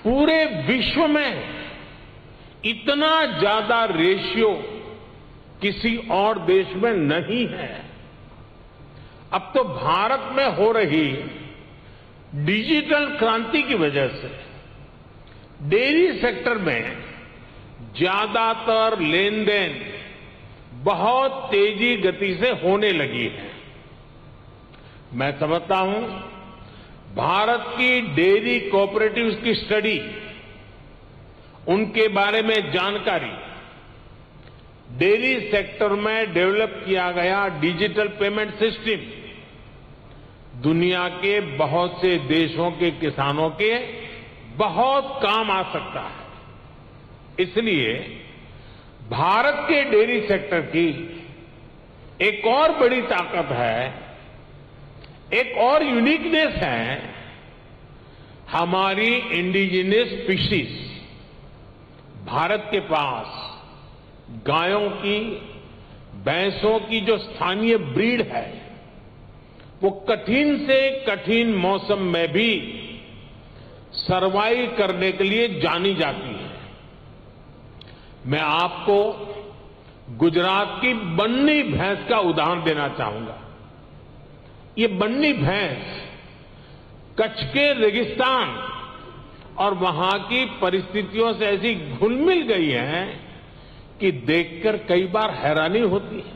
पूरे विश्व में इतना ज्यादा रेशियो किसी और देश में नहीं है। अब तो भारत में हो रही डिजिटल क्रांति की वजह से डेयरी सेक्टर में ज्यादातर लेन देन बहुत तेजी गति से होने लगी है। मैं समझता हूं भारत की डेयरी कोऑपरेटिव्स की स्टडी, उनके बारे में जानकारी, डेयरी सेक्टर में डेवलप किया गया डिजिटल पेमेंट सिस्टम दुनिया के बहुत से देशों के किसानों के बहुत काम आ सकता है। इसलिए भारत के डेयरी सेक्टर की एक और बड़ी ताकत है, एक और यूनिकनेस है, हमारी इंडिजिनस स्पीशीज। भारत के पास गायों की, भैंसों की जो स्थानीय ब्रीड है, वो कठिन से कठिन मौसम में भी सर्वाइव करने के लिए जानी जाती है। मैं आपको गुजरात की बन्नी भैंस का उदाहरण देना चाहूंगा। ये बन्नी भैंस कच्छ के रेगिस्तान और वहां की परिस्थितियों से ऐसी घुल मिल गई है कि देखकर कई बार हैरानी होती है।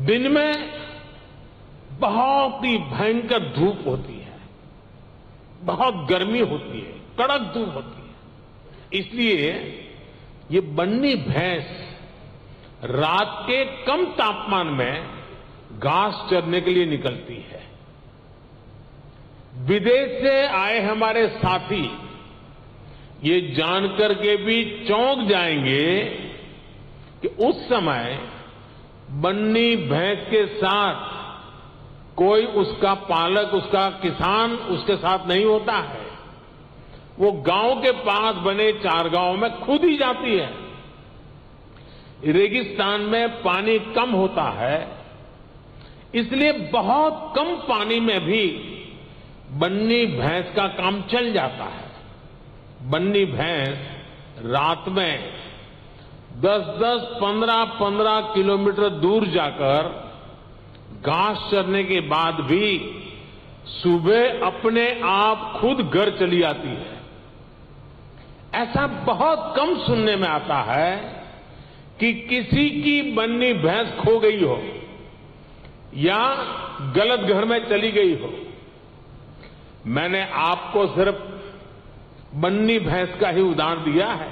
दिन में बहुत ही भयंकर धूप होती है, बहुत गर्मी होती है, कड़क धूप होती है। इसलिए ये बन्नी भैंस रात के कम तापमान में घास चरने के लिए निकलती है। विदेश से आए हमारे साथी ये जानकर के भी चौंक जाएंगे कि उस समय बन्नी भैंस के साथ कोई उसका पालक, उसका किसान उसके साथ नहीं होता है। वो गांव के पास बने चारगांव में खुद ही जाती है। रेगिस्तान में पानी कम होता है, इसलिए बहुत कम पानी में भी बन्नी भैंस का काम चल जाता है। बन्नी भैंस रात में 10-10, 15-15 किलोमीटर दूर जाकर घास चरने के बाद भी सुबह अपने आप खुद घर चली आती है। ऐसा बहुत कम सुनने में आता है कि किसी की बन्नी भैंस खो गई हो या गलत घर में चली गई हो। मैंने आपको सिर्फ बन्नी भैंस का ही उदाहरण दिया है,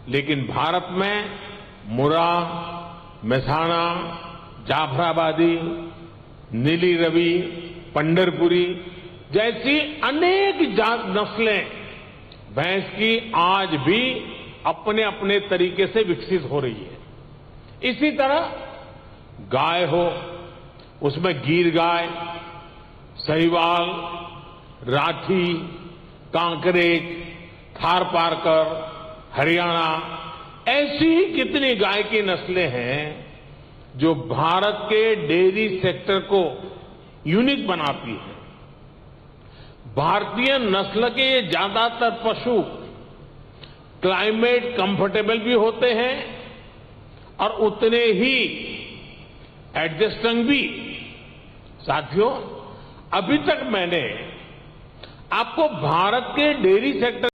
लेकिन भारत में मुर्रा, मेहसाणा, जाफराबादी, नीली रवि, पंढरपुरी जैसी अनेक जात नस्लें भैंस की आज भी अपने अपने तरीके से विकसित हो रही है। इसी तरह गाय हो, उसमें गिर गाय, साहिवाल, राठी, कांकरेज, थारपारकर, हरियाणा, ऐसी ही कितनी गाय की नस्लें हैं जो भारत के डेयरी सेक्टर को यूनिक बनाती है। भारतीय नस्ल के ये ज्यादातर पशु क्लाइमेट कंफर्टेबल भी होते हैं और उतने ही एडजस्टिंग भी। साथियों, अभी तक मैंने आपको भारत के डेयरी सेक्टर